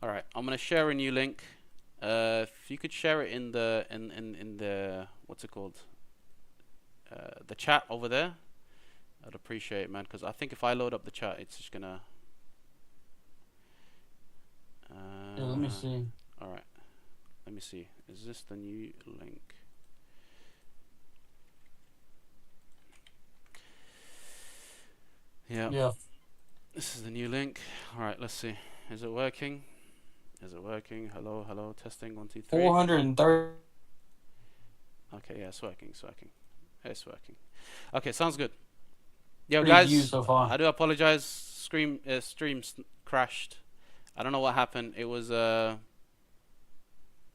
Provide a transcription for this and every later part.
All right, I'm gonna share a new link. If you could share it in the what's it called? The chat over there. I'd appreciate it, man, because I think if I load up the chat, it's just gonna. Yeah, let me see. All right, let me see. Is this the new link? Yeah. Yeah. This is the new link. All right, let's see. Is it working? Is it working? Hello, hello. Testing 1, 2, 3. 430. Okay, yeah, it's working. It's working. It's working. Okay, sounds good. Yo, Pretty guys, views so far. I do apologize. Stream crashed. I don't know what happened. It was yeah,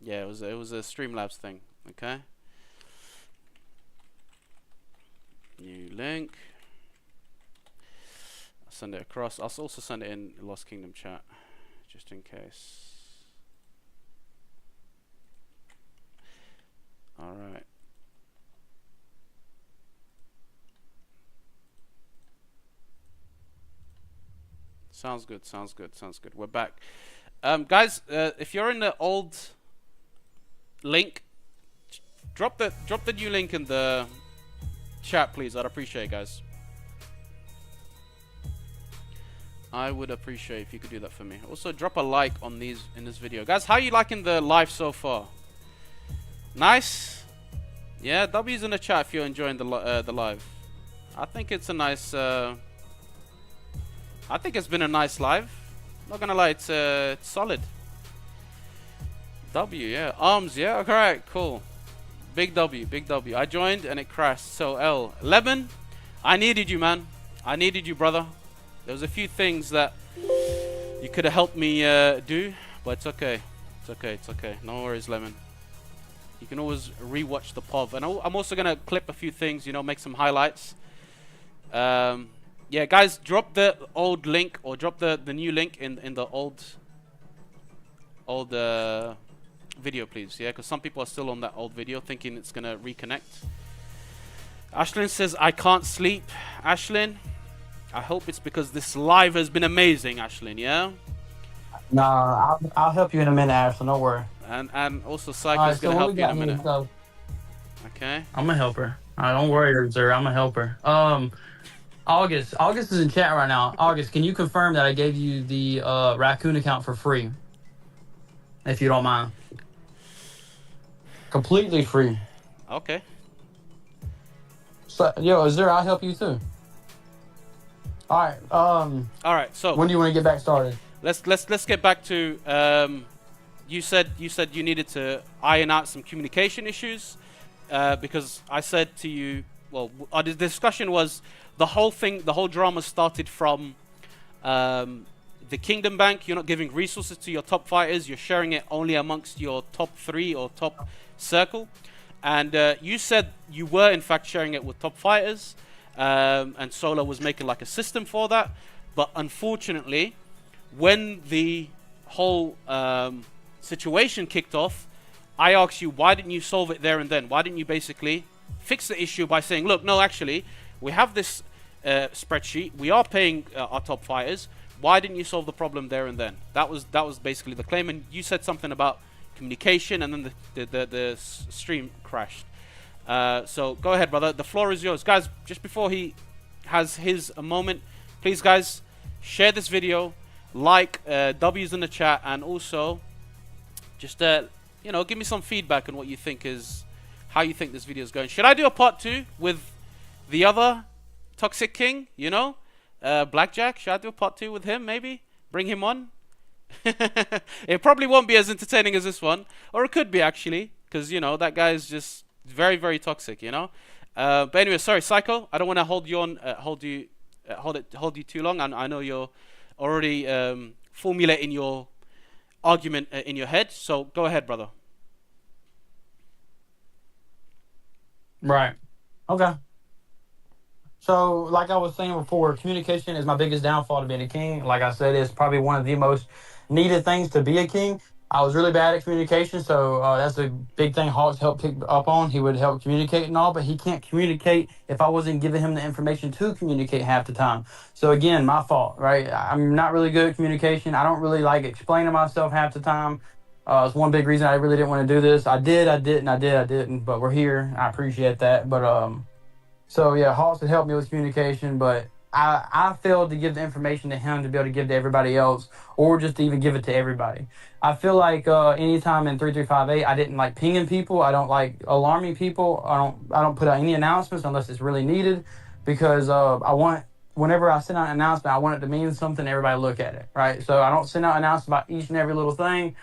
it was a Streamlabs thing. Okay. New link. I'll send it across. I'll also send it in Lost Kingdom chat, just in case. All right. Sounds good. Sounds good. Sounds good. We're back, guys. If you're in the old link, drop the new link in the chat, please. I'd appreciate it, guys. I would appreciate if you could do that for me. Also, drop a like on these in this video, guys. How are you liking the live so far? Nice. Yeah, W's in the chat if you're enjoying the live. I think it's a nice. I think it's been a nice live. Not gonna lie, it's solid. W, yeah. Arms, yeah. Alright, cool. Big W, big W. I joined and it crashed. So L. Lemon, I needed you, man. I needed you, brother. There was a few things that you could have helped me do, but it's okay. It's okay. It's okay. No worries, Lemon. You can always rewatch the POV, and I'm also gonna clip a few things. You know, make some highlights. Yeah, guys, drop the old link or drop the new link in the old video, please. Yeah, because some people are still on that old video thinking it's gonna reconnect. Ashlyn says I can't sleep. Ashlyn, I hope it's because this live has been amazing, Ashlyn. Yeah. Nah, I'll help you in a minute, Ashlyn. Don't worry. And also Psycho's gonna help you in a minute. Okay. I'm a helper. Don't worry, sir. I'm a helper. August is in chat right now. August, can you confirm that I gave you the Raccoon account for free? If you don't mind. Completely free. Okay. So, yo, Azora, I'll help you too. Alright, all right, so when do you want to get back started? Let's get back to you said you needed to iron out some communication issues because I said to you, well, the discussion was the whole drama started from the Kingdom Bank. You're not giving resources to your top fighters. You're sharing it only amongst your top 3 or top circle. And you said you were in fact sharing it with top fighters, and Solar was making like a system for that. But unfortunately, when the whole situation kicked off, I asked you, why didn't you solve it there and then? Why didn't you basically fix the issue by saying, look, no, actually, we have this spreadsheet. We are paying our top fighters. Why didn't you solve the problem there and then? That was basically the claim. And you said something about communication, and then the stream crashed. So go ahead, brother. The floor is yours, guys. Just before he has his moment, please, guys, share this video, like W's in the chat, and also just you know, give me some feedback on what you think is how you think this video is going. Should I do a part 2 with the other Toxic King? You know, Blackjack. Should I do a part 2 with him? Maybe bring him on. It probably won't be as entertaining as this one, or it could be actually, because you know that guy is just very, very toxic. You know. But anyway, sorry, Psycho. I don't want to hold you on, hold you too long. And I know you're already formulating your argument in your head. So go ahead, brother. Right. Okay. So, like I was saying before, communication is my biggest downfall to being a king. Like I said, it's probably one of the most needed things to be a king. I was really bad at communication, so that's a big thing Hawks helped pick up on. He would help communicate and all, but he can't communicate if I wasn't giving him the information to communicate half the time. So again, my fault, right? I'm not really good at communication. I don't really like explaining myself half the time. It's one big reason I really didn't want to do this. I did, I didn't, I did, I didn't, but we're here. I appreciate that. But so yeah, Hawks had helped me with communication, but I failed to give the information to him to be able to give to everybody else, or just to even give it to everybody. I feel like anytime in 3358, I didn't like pinging people. I don't like alarming people. I don't put out any announcements unless it's really needed, because I want, whenever I send out an announcement, I want it to mean something. Everybody look at it, right? So I don't send out announcements about each and every little thing.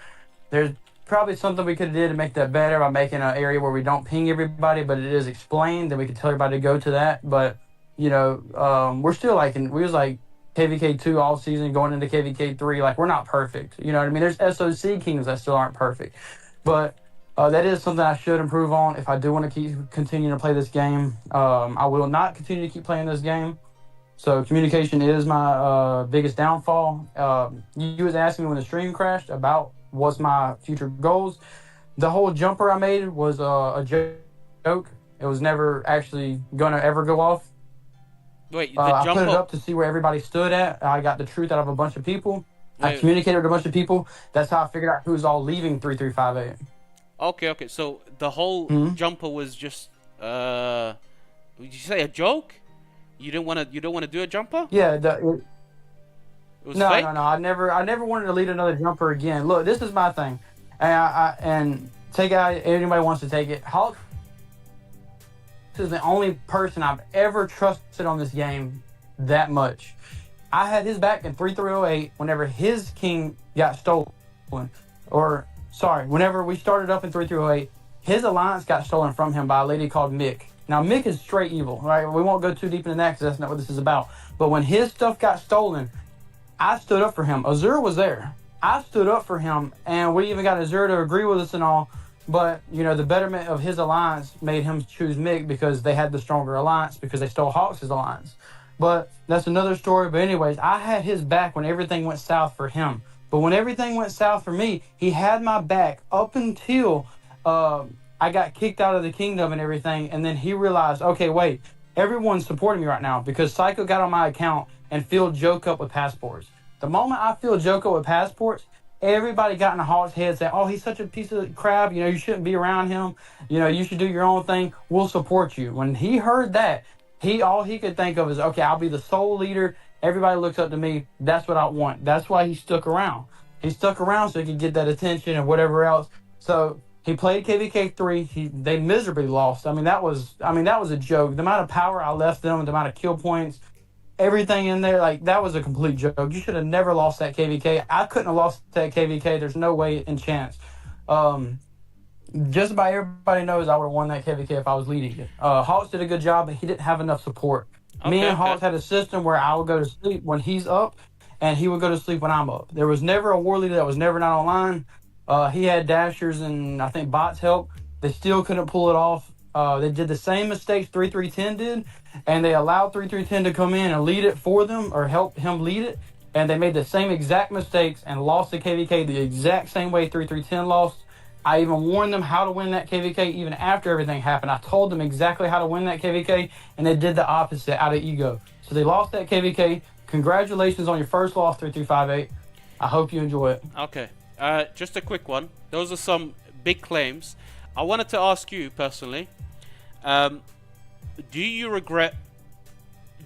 There's probably something we could have did to make that better by making an area where we don't ping everybody, but it is explained, and we could tell everybody to go to that. But we're still like we was like KVK2 all season going into KVK3. Like, we're not perfect. You know what I mean? There's SOC kingdoms that still aren't perfect, but that is something I should improve on if I do want to keep continuing to play this game. I will not continue to keep playing this game. So communication is my biggest downfall. You was asking me when the stream crashed about what's my future goals. The whole jumper I made was a joke. It was never actually gonna ever go off. Wait, the I jump put it up. up to see where everybody stood at. I got the truth out of a bunch of people. I Wait, communicated with a bunch of people. That's how I figured out who's all leaving 3358. okay. So the whole Hmm. jumper was just did you say a joke? You don't want to do a jumper? Yeah. It was No, fake. no, no. I never wanted to lead another jumper again. Look, this is my thing, and take it out. Anybody wants to take it. Hawk is the only person I've ever trusted on this game that much. I had his back in 3308 whenever his king got stolen, or sorry, whenever we started up in 3308, his alliance got stolen from him by a lady called Mick. Now Mick is straight evil, right? We won't go too deep into that because that's not what this is about. But when his stuff got stolen, I stood up for him. Azora was there. I stood up for him, and we even got Azora to agree with us and all. But the betterment of his alliance made him choose Mick because they had the stronger alliance, because they stole Hawks' alliance. But that's another story. But anyways, I had his back when everything went south for him. But when everything went south for me, he had my back up until I got kicked out of the kingdom and everything. And then he realized, okay, wait, everyone's supporting me right now because Psycho got on my account and filled Joke up with passports. The moment I filled Joke up with passports, everybody got in the Hawk's head saying, oh, he's such a piece of crap. You shouldn't be around him. You should do your own thing. We'll support you. When he heard that, all he could think of is, okay, I'll be the sole leader. Everybody looks up to me. That's what I want. That's why he stuck around. He stuck around so he could get that attention and whatever else. So he played KVK3. They miserably lost. That was a joke. The amount of power I left them, the amount of kill points, everything in there, like, that was a complete joke. You should have never lost that KVK. I couldn't have lost that KVK. There's no way in chance. Just about everybody knows I would have won that KVK if I was leading it. Hawks did a good job, but he didn't have enough support. Me Okay, and Hawks okay. had a system where I would go to sleep when he's up, and he would go to sleep when I'm up. There was never a war leader that was never not online. He had dashers and I think bots help. They still couldn't pull it off. They did the same mistakes 3310 did, and they allowed 3310 to come in and lead it for them or help him lead it. And they made the same exact mistakes and lost the KVK the exact same way 3310 lost. I even warned them how to win that KVK even after everything happened. I told them exactly how to win that KVK, and they did the opposite out of ego. So they lost that KVK. Congratulations on your first loss, 3358. I hope you enjoy it. Okay. Just a quick one. Those are some big claims. I wanted to ask you personally, do you regret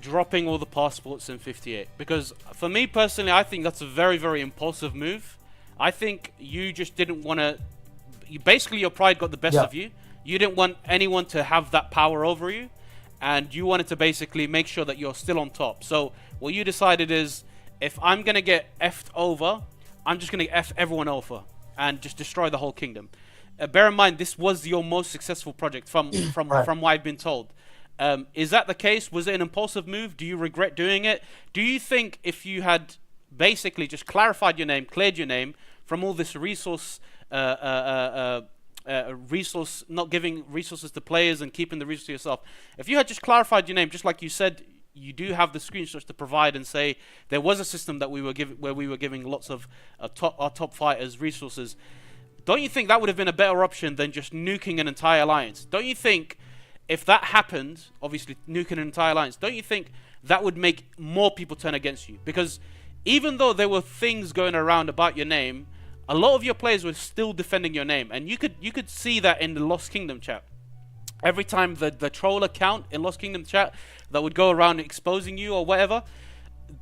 dropping all the passports in 58? Because for me personally, I think that's a very, very impulsive move. I think you just didn't want to... Basically, your pride got the best of you. You didn't want anyone to have that power over you. And you wanted to basically make sure that you're still on top. So what you decided is, if I'm going to get effed over, I'm just going to F everyone over and just destroy the whole kingdom. Bear in mind, this was your most successful project from Right. from what I've been told. Is that the case? Was it an impulsive move? Do you regret doing it? Do you think if you had basically just clarified your name, cleared your name from all this resource, not giving resources to players and keeping the resources to yourself, if you had just clarified your name, just like you said you do have the screenshots to provide and say there was a system that we were giving lots of our top fighters resources, don't you think that would have been a better option than just nuking an entire alliance? Don't you think if that happened, obviously nuking an entire alliance, don't you think that would make more people turn against you? Because even though there were things going around about your name, a lot of your players were still defending your name, and you could see that in the Lost Kingdom chat. Every time the troll account in Lost Kingdom chat that would go around exposing you or whatever,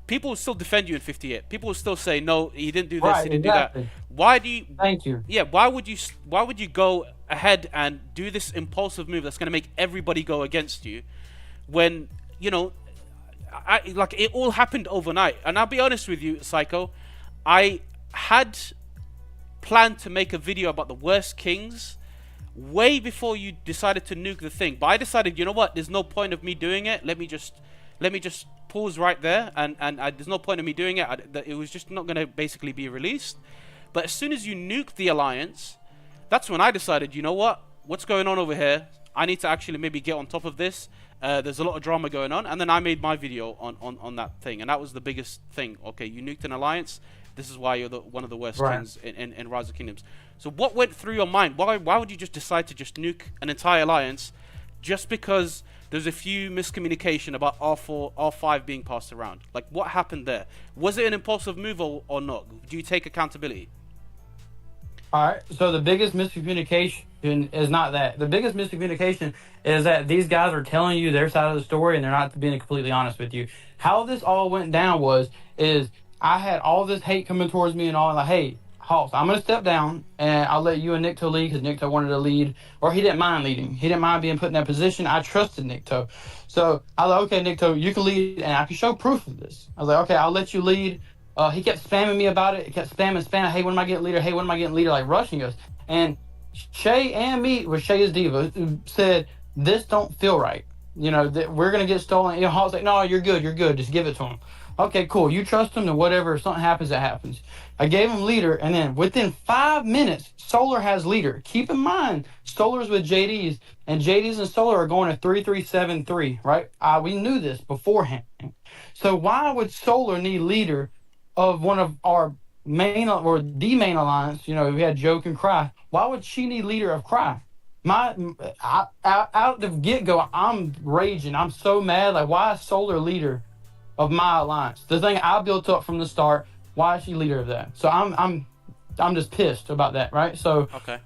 people would still defend you in 58. People would still say, no, he didn't do this, Right, he didn't exactly. do that. Why do you? Thank you. Yeah, why would you go ahead and do this impulsive move that's going to make everybody go against you, when you know, like it all happened overnight? And I'll be honest with you, Psycho, I had planned to make a video about the worst kings way before you decided to nuke the thing, but I decided, you know what, there's no point of me doing it. Let me just pause right there, and there's no point of me doing it. It was just not going to basically be released. But as soon as you nuked the alliance, that's when I decided, you know what, what's going on over here? I need to actually maybe get on top of this. There's a lot of drama going on, and then I made my video on that thing, and that was the biggest thing. Okay, you nuked an alliance. This is why you're one of the worst kings in Rise of Kingdoms. So what went through your mind? Why would you just decide to just nuke an entire alliance just because there's a few miscommunication about R4, R5 being passed around? Like, what happened there? Was it an impulsive move or not? Do you take accountability? All right. So the biggest miscommunication is not that. The biggest miscommunication is that these guys are telling you their side of the story and they're not being completely honest with you. How this all went down is I had all this hate coming towards me and all, like, hey, Hawks, I'm going to step down and I'll let you and Nikto lead, because Nikto wanted to lead, or he didn't mind leading. He didn't mind being put in that position. I trusted Nikto. So I was like, okay, Nikto, you can lead and I can show proof of this. I was like, okay, I'll let you lead. He kept spamming me about it. He kept spamming. Hey, when am I getting leader? Hey, when am I getting leader? Like rushing us. And Shay and me, with Shay is Diva, said, this don't feel right. You know, that we're going to get stolen. You know, Hawk's like, no, you're good. Just give it to him. Okay, cool. You trust him, then whatever. If something happens, that happens. I gave him leader, and then within 5 minutes, Solar has leader. Keep in mind, Solar's with JD's, and JD's and Solar are going to 3-3-7-3, right? We knew this beforehand. So why would Solar need leader of one of our main, or the main alliance? You know, we had Joke and Cry. Why would she need leader of Cry? Out the get-go, I'm raging. I'm so mad. Like, why is Solar leader of my alliance? The thing I built up from the start, why is she leader of that? So I'm just pissed about that, right? So okay.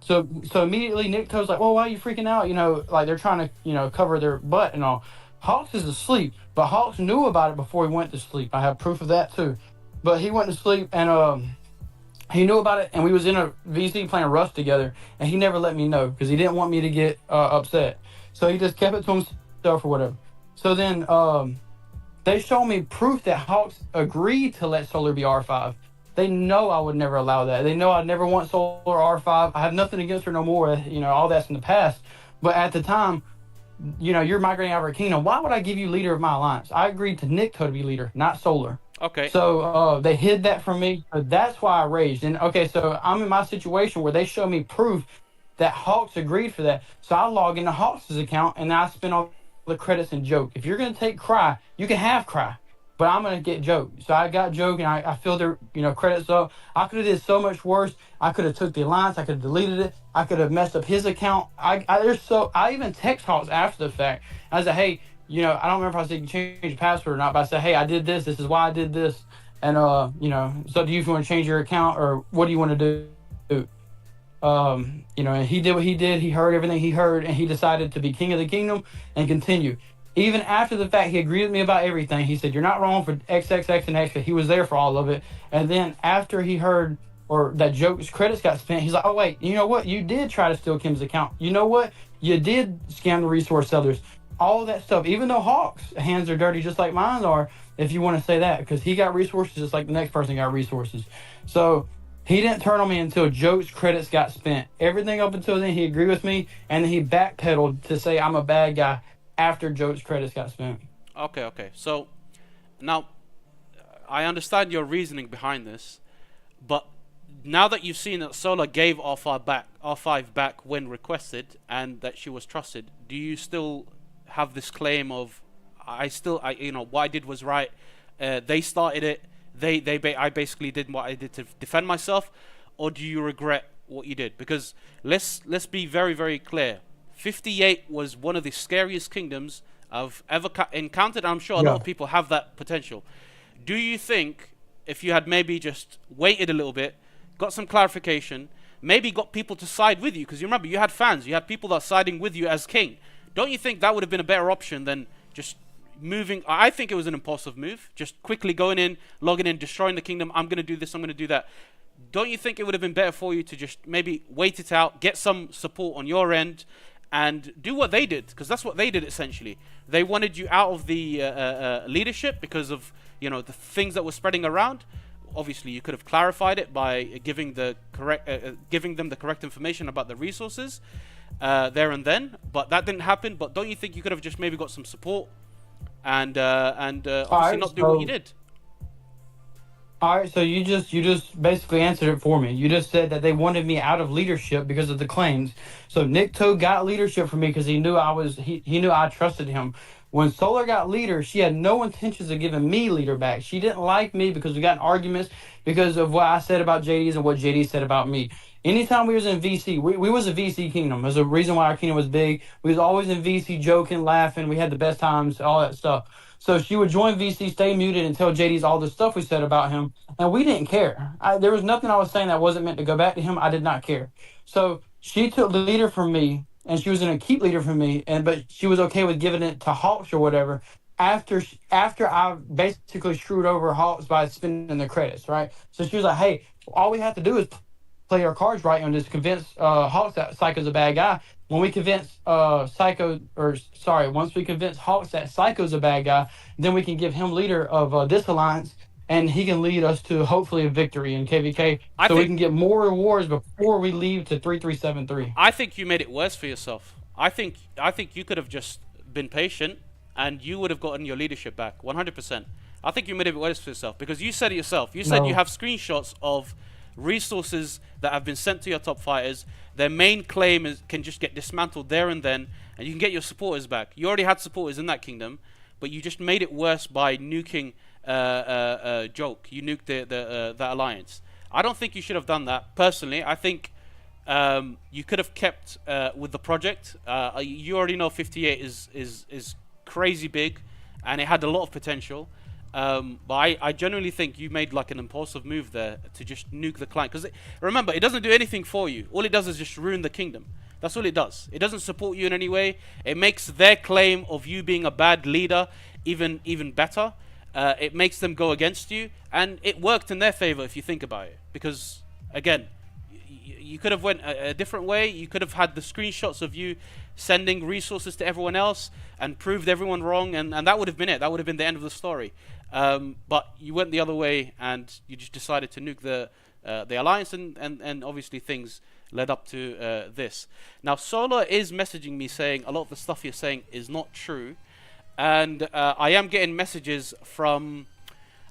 So immediately Nikto's like, well, why are you freaking out? You know, like they're trying to, you know, cover their butt and all. Hawks is asleep, but Hawks knew about it before he went to sleep. I have proof of that too. But he went to sleep and he knew about it, and we was in a VC playing Rust together, and he never let me know because he didn't want me to get upset. So he just kept it to himself or whatever. So then they showed me proof that Hawks agreed to let Solar be R5. They know I would never allow that. They know I'd never want Solar R5. I have nothing against her no more. You know, all that's in the past. But at the time, you know, you're migrating out of our kingdom. Why would I give you leader of my alliance? I agreed to Nikto to be leader, not Solar. Okay. So they hid that from me. That's why I raged. And okay, so I'm in my situation where they show me proof that Hawks agreed for that. So I log into Hawks' account and I spend all the credits and Joke. If you're gonna take Cry, you can have Cry, but I'm gonna get Joke. So I got Joke and I filled their, you know, credits up. I could have did so much worse. I could have took the alliance. I could have deleted it. I could have messed up his account. I even text Hawks after the fact. I said, hey, you know, I don't remember if I said you change your password or not, but I said, hey, I did this. This is why I did this. And you know, so do you want to change your account or what do you want to do? You know, and he did what he did. He heard everything he heard, and he decided to be king of the kingdom and continue. Even after the fact, he agreed with me about everything. He said, you're not wrong for XXX and X. He was there for all of it. And then after he heard, or that Joke's credits got spent, he's like, oh, wait, you know what? You did try to steal Kim's account. You know what? You did scam the resource sellers. All of that stuff, even though Hawks' hands are dirty just like mine are, if you want to say that, because he got resources just like the next person got resources. So he didn't turn on me until Joke's credits got spent. Everything up until then, he agreed with me, and then he backpedaled to say I'm a bad guy after Joke's credits got spent. Okay. So now I understand your reasoning behind this, but now that you've seen that Solar gave R5 back when requested, and that she was trusted, do you still have this claim of what I did was right. They started it. I basically did what I did to defend myself, or do you regret what you did? Because let's be very, very clear. 58 was one of the scariest kingdoms I've ever encountered. I'm sure a lot of people have that potential. Do you think if you had maybe just waited a little bit, got some clarification, maybe got people to side with you, because you remember you had fans, you had people that are siding with you as king. Don't you think that would have been a better option than just moving? I think it was an impulsive move, just quickly going in, logging in, destroying the kingdom. I'm going to do this, I'm going to do that. Don't you think it would have been better for you to just maybe wait it out, get some support on your end, and do what they did? Because that's what they did essentially. They wanted you out of the leadership because of the things that were spreading around. Obviously, you could have clarified it by giving them the correct information about the resources there and then. But that didn't happen. But don't you think you could have just maybe got some support and obviously not do what you did? All right, so you just basically answered it for me. You just said that they wanted me out of leadership because of the claims. So Nikto got leadership for me because he knew he knew I trusted him. When Solar got leader, she had no intentions of giving me leader back. She didn't like me because we got in arguments because of what I said about JD's and what JD said about me. Anytime we was in VC, we was a VC kingdom. There's a reason why our kingdom was big. We was always in VC joking, laughing. We had the best times, all that stuff. So she would join VC, stay muted, and tell JD's all the stuff we said about him. And we didn't care. There was nothing I was saying that wasn't meant to go back to him. I did not care. So she took the leader from me, and she was going to keep leader from me, but she was okay with giving it to Hawks or whatever after I basically screwed over Hawks by spending the credits, right? So she was like, hey, all we have to do is play our cards right and just convince Hawks that Psycho's a bad guy. When we convince once we convince Hawks that Psycho's a bad guy, then we can give him leader of this alliance, and he can lead us to hopefully a victory in KVK, we can get more rewards before we leave to 3373. I think you made it worse for yourself. I think you could have just been patient, and you would have gotten your leadership back 100%. I think you made it worse for yourself because you said it yourself. You said you have screenshots of resources that have been sent to your top fighters. Their main claim can just get dismantled there and then, and you can get your supporters back. You already had supporters in that kingdom, but you just made it worse by nuking Joke. You nuked the alliance. I don't think you should have done that. Personally, I think you could have kept with the project. You already know 58 is crazy big, and it had a lot of potential. But I genuinely think you made like an impulsive move there to just nuke the client. Because remember, it doesn't do anything for you. All it does is just ruin the kingdom. That's all it does. It doesn't support you in any way. It makes their claim of you being a bad leader even better. It makes them go against you. And it worked in their favor if you think about it. Because, again, you could have went a different way. You could have had the screenshots of you sending resources to everyone else and proved everyone wrong. And that would have been it. That would have been the end of the story. But you went the other way and you just decided to nuke the alliance, and obviously things led up to this. Now Solar is messaging me saying a lot of the stuff you're saying is not true, and I am getting messages from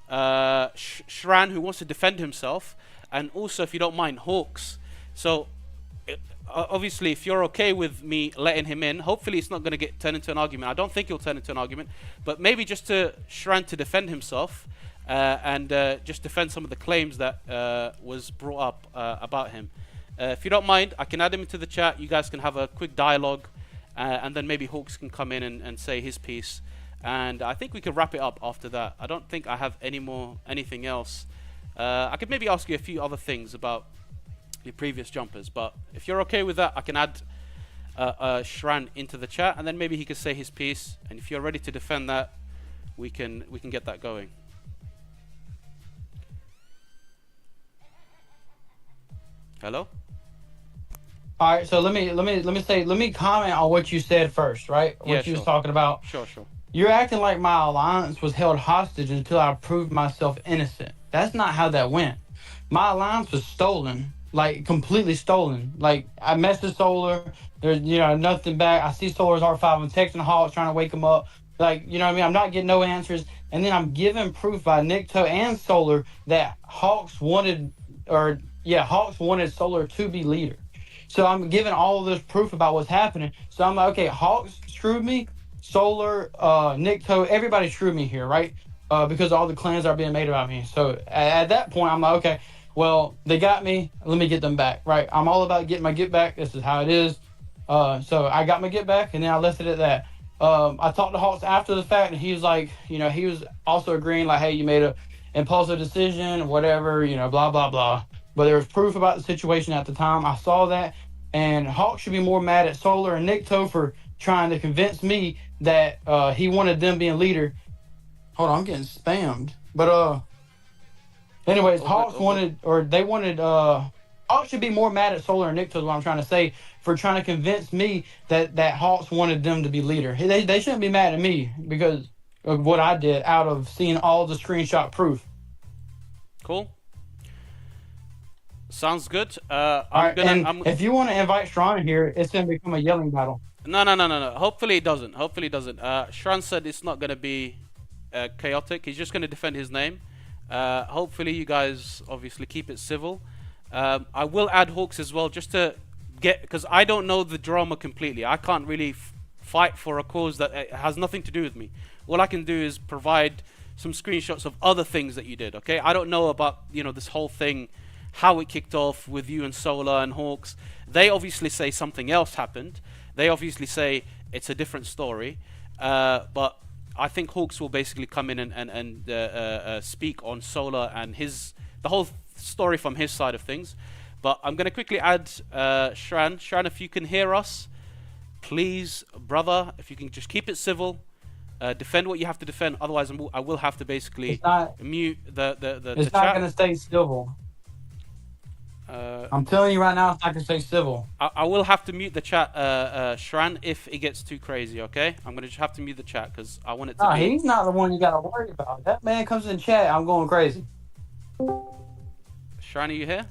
Shran, who wants to defend himself, and also, if you don't mind, Hawks. So obviously, if you're okay with me letting him in, hopefully it's not going to turn into an argument. I don't think it'll turn into an argument, but maybe just to Shran to defend himself and just defend some of the claims that was brought up about him. If you don't mind, I can add him into the chat. You guys can have a quick dialogue, and then maybe Hawks can come in and say his piece. And I think we can wrap it up after that. I don't think I have anything else. I could maybe ask you a few other things about your previous jumpers, but if you're okay with that, I can add Shran into the chat, and then maybe he could say his piece. And if you're ready to defend that, we can get that going. Hello. All right, so let me comment on what you said first, right? What you was talking about. Sure. You're acting like my alliance was held hostage until I proved myself innocent. That's not how that went. My alliance was stolen, like completely stolen. Like I messaged Solar, there's nothing back. I see Solar's R5. I'm texting Hawks trying to wake him up. Like what I mean. I'm not getting no answers, and then I'm given proof by Nikto and Solar that Hawks wanted Solar to be leader. So I'm giving all of this proof about what's happening. So I'm like, okay, Hawks screwed me. Solar, Nikto, everybody screwed me here, right? Because all the claims are being made about me. So at that point, I'm like, okay, well, they got me. Let me get them back, right? I'm all about getting my get back. This is how it is. So I got my get back, and then I left it at that. I talked to Hawks after the fact, and he was like, he was also agreeing, like, hey, you made a impulsive decision, whatever, blah, blah, blah. But there was proof about the situation at the time. I saw that, and Hawks should be more mad at Solar and Nikto for trying to convince me that he wanted them being leader. Hold on, I'm getting spammed. But anyways, Hawks wanted, or they wanted, Hawks should be more mad at Solar and Nikto is what I'm trying to say, for trying to convince me that Hawks wanted them to be leader. They shouldn't be mad at me because of what I did out of seeing all the screenshot proof. Cool. Sounds good. If you want to invite Shran here, it's going to become a yelling battle. No. Hopefully it doesn't. Shran said it's not going to be chaotic. He's just going to defend his name. Hopefully you guys obviously keep it civil. I will add Hawks as well, just to get, because I don't know the drama completely. I can't really fight for a cause that has nothing to do with me. All I can do is provide some screenshots of other things that you did. Okay, I don't know about this whole thing, how it kicked off with you and Solar and Hawks. They obviously say something else happened. They obviously say it's a different story. But I think Hawks will basically come in and speak on Solar and the whole story from his side of things. But I'm going to quickly add Shran. Shran, if you can hear us, please, brother, if you can just keep it civil, defend what you have to defend. Otherwise, I will have to basically mute the It's chat. not going to stay civil. I'm telling you right now, it's not going to stay civil. I will have to mute the chat, Shran, if it gets too crazy, okay? I'm going to just have to mute the chat because I want it to be... he's not the one you got to worry about. That man comes in chat, I'm going crazy. Shran, are you here?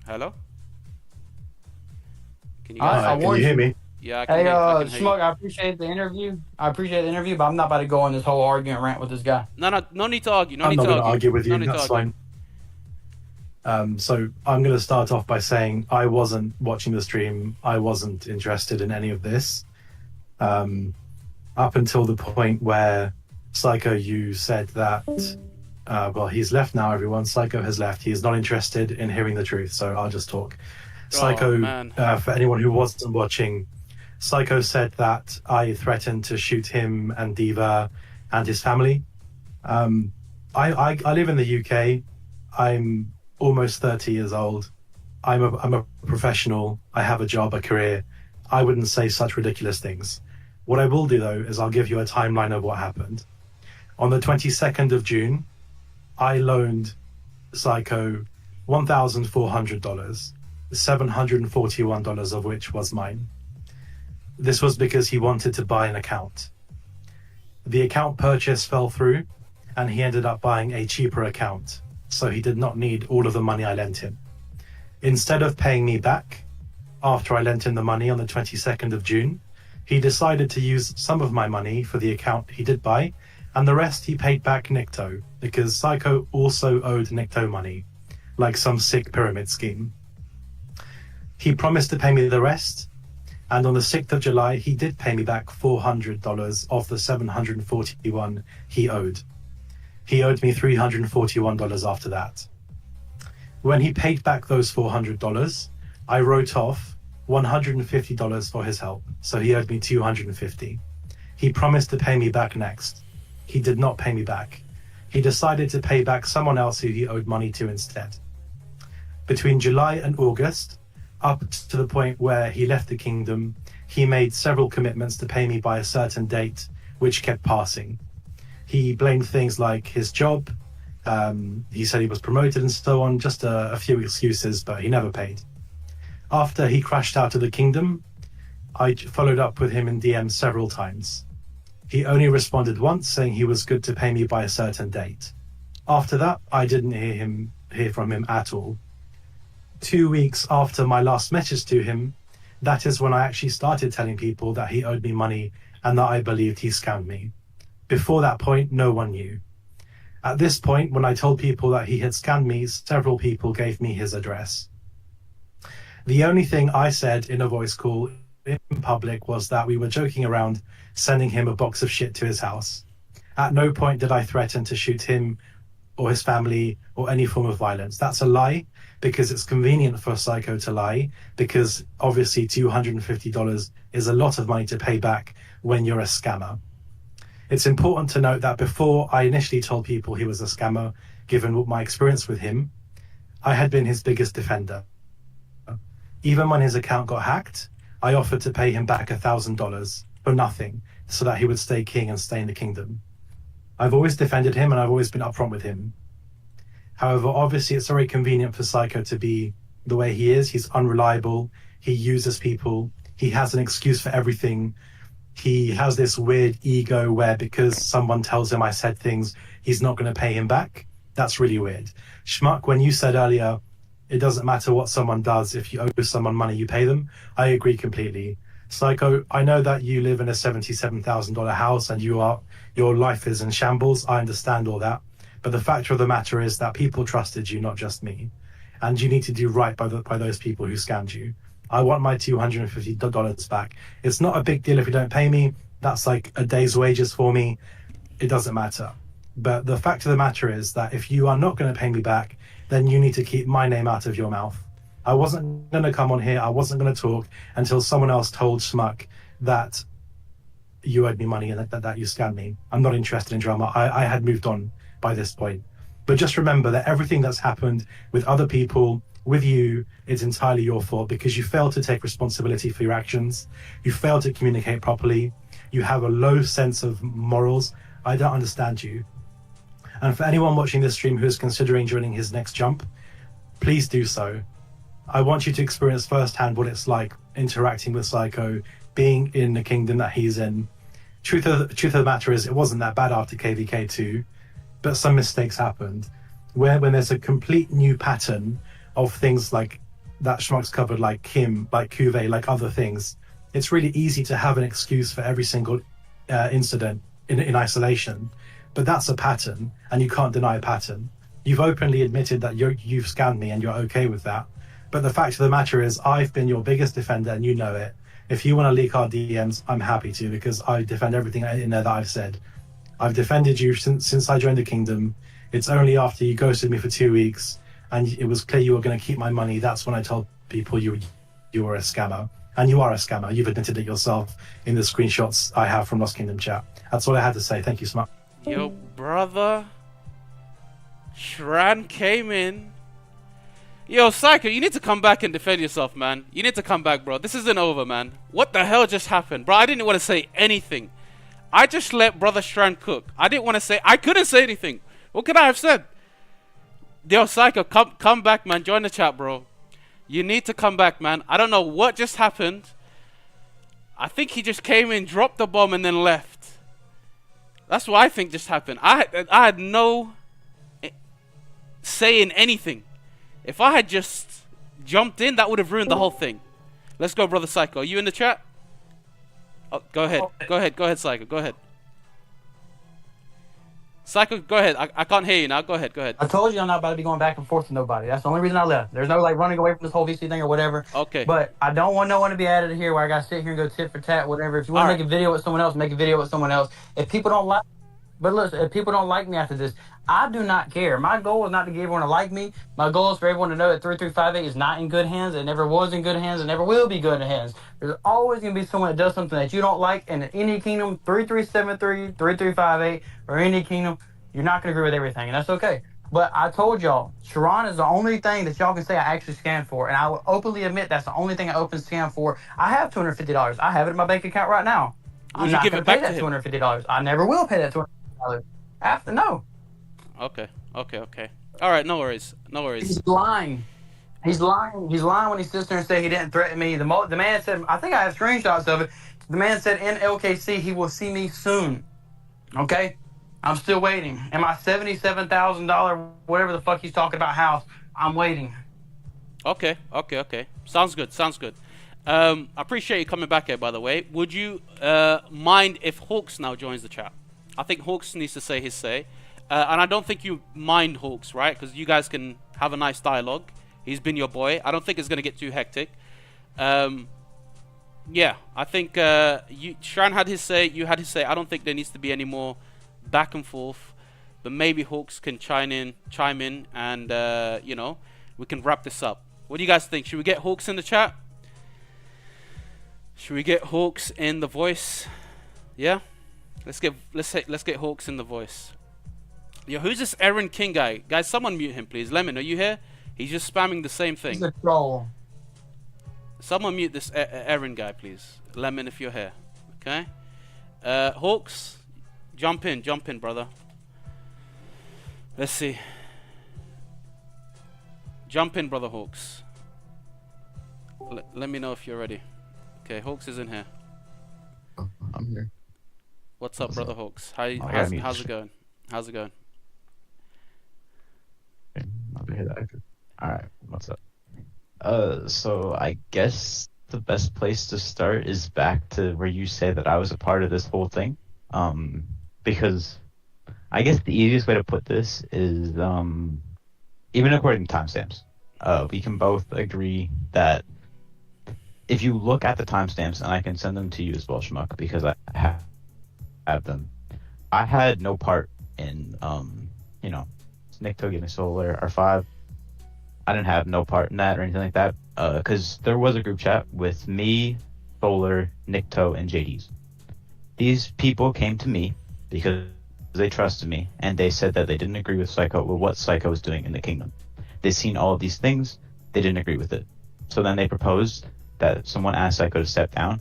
Hello? Can you guys... can you hear me? Yeah, I can Hey, hear you. Smug, I appreciate the interview. But I'm not about to go on this whole argument rant with this guy. No need to argue. I'm not going to argue with you. That's fine. So I'm going to start off by saying I wasn't watching the stream. I wasn't interested in any of this. Up until the point where Psycho, you said that, well, he's left now, everyone. Psycho has left. He is not interested in hearing the truth, so I'll just talk. Psycho, for anyone who wasn't watching, Psycho said that I threatened to shoot him and Diva and his family. I live in the UK. I'm almost 30 years old. I'm a professional. I have a job, a career. I wouldn't say such ridiculous things. What I will do, though, is I'll give you a timeline of what happened. On the 22nd of June, I loaned Psycho $1,400, $741 of which was mine. This was because he wanted to buy an account. The account purchase fell through, and he ended up buying a cheaper account, so he did not need all of the money I lent him. Instead of paying me back after I lent him the money on the 22nd of June, he decided to use some of my money for the account he did buy, and the rest he paid back Nikto, because Psycho also owed Nikto money, like some sick pyramid scheme. He promised to pay me the rest, and on the 6th of July, he did pay me back $400 of the $741 he owed. He owed me $341 after that. When he paid back those $400, I wrote off $150 for his help, so he owed me $250. He promised to pay me back next. He did not pay me back. He decided to pay back someone else who he owed money to instead. Between July and August, up to the point where he left the kingdom, he made several commitments to pay me by a certain date, which kept passing. He blamed things like his job, he said he was promoted and so on, just a few excuses, but he never paid. After he crashed out of the kingdom, I followed up with him in DM several times. He only responded once, saying he was good to pay me by a certain date. After that, I didn't hear from him at all. 2 weeks after my last message to him, that is when I actually started telling people that he owed me money and that I believed he scammed me. Before that point, no one knew. At this point, when I told people that he had scammed me, several people gave me his address. The only thing I said in a voice call in public was that we were joking around sending him a box of shit to his house. At no point did I threaten to shoot him or his family or any form of violence. That's a lie, because it's convenient for a psycho to lie, because obviously $250 is a lot of money to pay back when you're a scammer. It's important to note that before I initially told people he was a scammer, given my experience with him, I had been his biggest defender. Even when his account got hacked, I offered to pay him back $1,000 for nothing so that he would stay king and stay in the kingdom. I've always defended him and I've always been upfront with him. However, obviously it's very convenient for Psycho to be the way he is. He's unreliable. He uses people. He has an excuse for everything. He has this weird ego where because someone tells him I said things, he's not going to pay him back. That's really weird. Schmuck, when you said earlier, it doesn't matter what someone does. If you owe someone money, you pay them. I agree completely. Psycho, I know that you live in a $77,000 house and your life is in shambles. I understand all that. But the fact of the matter is that people trusted you, not just me. And you need to do right by those people who scammed you. I want my $250 back. It's not a big deal if you don't pay me. That's like a day's wages for me. It doesn't matter. But the fact of the matter is that if you are not going to pay me back, then you need to keep my name out of your mouth. I wasn't going to come on here. I wasn't going to talk until someone else told Schmuck that you owed me money and that you scammed me. I'm not interested in drama. I had moved on by this point. But just remember that everything that's happened with other people, with you, is entirely your fault because you failed to take responsibility for your actions. You failed to communicate properly. You have a low sense of morals. I don't understand you. And for anyone watching this stream who is considering joining his next jump, please do so. I want you to experience firsthand what it's like interacting with Psycho, being in the kingdom that he's in. Truth of the matter is, it wasn't that bad after KVK 2, but some mistakes happened. When there's a complete new pattern of things like that Schmuck's covered, like Kim, like Cuvée, like other things, it's really easy to have an excuse for every single incident in isolation. But that's a pattern, and you can't deny a pattern. You've openly admitted that you've scammed me and you're okay with that. But the fact of the matter is, I've been your biggest defender and you know it. If you want to leak our DMs, I'm happy to, because I defend everything in there that I've said. I've defended you since I joined the kingdom. It's only after you ghosted me for 2 weeks and it was clear you were going to keep my money, that's when I told people you were a scammer. And you are a scammer. You've admitted it yourself in the screenshots I have from Lost Kingdom chat. That's all I had to say. Thank you, Smart. Yo, brother. Shran came in. Yo, Psycho, you need to come back and defend yourself, man. You need to come back, bro. This isn't over, man. What the hell just happened? Bro, I didn't want to say anything. I just let brother Shran cook. I couldn't say anything. What could I have said? Yo, Psycho, come back, man. Join the chat, bro. You need to come back, man. I don't know what just happened. I think he just came in, dropped the bomb, and then left. That's what I think just happened. I had no say in anything. If I had just jumped in, that would have ruined the whole thing. Let's go, brother Psycho. Are you in the chat? Oh, go ahead. Go ahead, Psycho. Go ahead. Psycho, go ahead. I can't hear you now. Go ahead. I told you I'm not about to be going back and forth with nobody. That's the only reason I left. There's no like running away from this whole VC thing or whatever. Okay. But I don't want no one to be added here where I got to sit here and go tit for tat, whatever. If you want to make a video with someone else, make a video with someone else. If people don't like, but listen, if people don't like me after this, I do not care. My goal is not to get everyone to like me. My goal is for everyone to know that 3358 is not in good hands. It never was in good hands. It never will be good in hands. There's always going to be someone that does something that you don't like. And in any kingdom, 3373, 3358, or any kingdom, you're not going to agree with everything. And that's okay. But I told y'all, Shran is the only thing that y'all can say I actually scammed for. And I will openly admit that's the only thing I open scam for. I have $250. I have it in my bank account right now. I'm not going to pay that $250. I never will pay that $250. No. Okay. All right, no worries. He's lying. He's lying when he sits there and says he didn't threaten me. The man said, I think I have screenshots of it. The man said in LKC he will see me soon. Okay? I'm still waiting. And my $77,000, whatever the fuck he's talking about house, I'm waiting. Okay. Sounds good. I appreciate you coming back here, by the way. Would you mind if Hawks now joins the chat? I think Hawks needs to say his say. And I don't think you mind Hawks, right? Because you guys can have a nice dialogue. He's been your boy. I don't think it's going to get too hectic. Yeah, I think Shran had his say, you had his say. I don't think there needs to be any more back and forth, but maybe Hawks can chime in, and we can wrap this up. What do you guys think? Should we get Hawks in the chat? Should we get Hawks in the voice? Yeah, let's get Hawks in the voice. Yo, who's this Aaron King guy? Guys, someone mute him, please. Lemon, are you here? He's just spamming the same thing. He's a troll. Someone mute this Aaron guy, please. Lemon, if you're here. Okay? Hawks, jump in, brother. Let's see. Jump in, brother Hawks. Let me know if you're ready. Okay, Hawks is in here. I'm here. What's up, brother Hawks? How's it going? How's it going? Alright, what's up? So I guess the best place to start is back to where you say that I was a part of this whole thing. Because I guess the easiest way to put this is, even according to timestamps, we can both agree that if you look at the timestamps, and I can send them to you as well, Schmuck, because I have them. I had no part in, Nikto getting Solar R5. I didn't have no part in that or anything like that, because there was a group chat with me, Solar, Nikto, and JD's. These people came to me because they trusted me, and they said that they didn't agree with what Psycho was doing in the kingdom. They'd seen all of these things, they didn't agree with it. So then they proposed that someone asked Psycho to step down.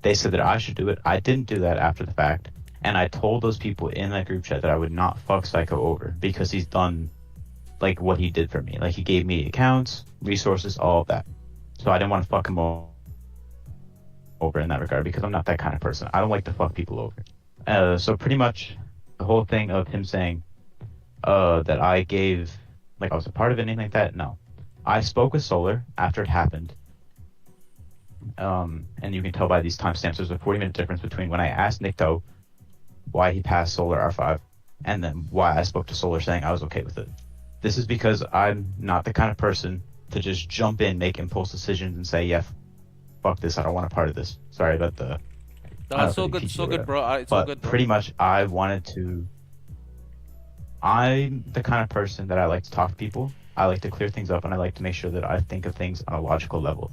They said that I should do it. I didn't do that after the fact, and I told those people in that group chat that I would not fuck Psycho over because he's done like what he did for me. Like, he gave me accounts, resources, all of that. So I didn't want to fuck him over in that regard because I'm not that kind of person. I don't like to fuck people over. So pretty much the whole thing of him saying that I gave, like, I was a part of it, anything like that, no. I spoke with Solar after it happened. And you can tell by these timestamps there's a 40-minute difference between when I asked Nikto why he passed Solar R5 and then why I spoke to Solar saying I was okay with it. This is because I'm not the kind of person to just jump in, make impulse decisions, and say, yeah, fuck this, I don't want a part of this. Sorry about the... No, it's all good, bro. It's all good, bro. Pretty much, I'm the kind of person that I like to talk to people. I like to clear things up, and I like to make sure that I think of things on a logical level.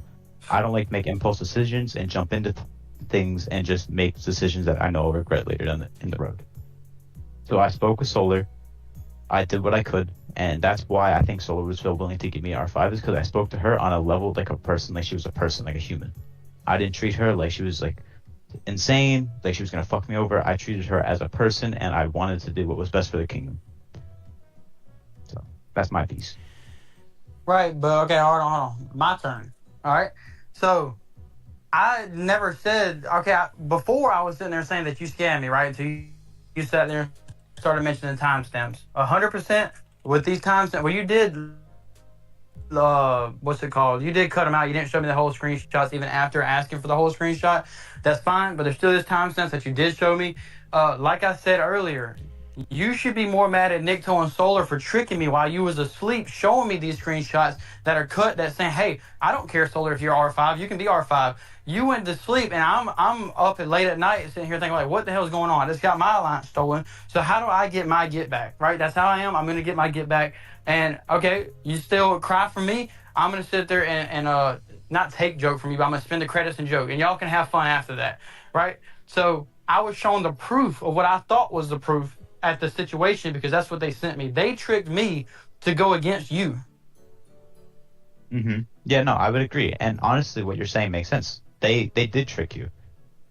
I don't like to make impulse decisions and jump into things and just make decisions that I know I'll regret later in the road. So I spoke with Solar. I did what I could, and that's why I think Solar was so willing to give me R5, is because I spoke to her on a level like a person, like she was a person, like a human. I didn't treat her like she was like insane, like she was gonna fuck me over. I treated her as a person, and I wanted to do what was best for the kingdom. So that's my piece. Right, but okay, hold on. My turn. All right. So I never said, before I was sitting there saying that you scammed me, right? So you sat there and started mentioning timestamps. 100% with these timestamps. Well, you did, what's it called? You did cut them out. You didn't show me the whole screenshots even after asking for the whole screenshot. That's fine, but there's still this timestamps that you did show me. Like I said earlier, you should be more mad at Nikto and Solar for tricking me while you was asleep, showing me these screenshots that are cut that's saying, hey, I don't care, Solar, if you're R5, you can be R5. You went to sleep, and I'm up at late at night sitting here thinking, like, what the hell's going on? I just got my alliance stolen, so how do I get my get back, right? That's how I am. I'm going to get my get back. And, okay, you still cry for me? I'm going to sit there and not take joke from you, but I'm going to spend the credits and joke, and y'all can have fun after that, right? So I was showing the proof of what I thought was the proof at the situation because that's what they sent me. They tricked me to go against you. Mm-hmm. Yeah, no, I would agree. And honestly, what you're saying makes sense. They did trick you.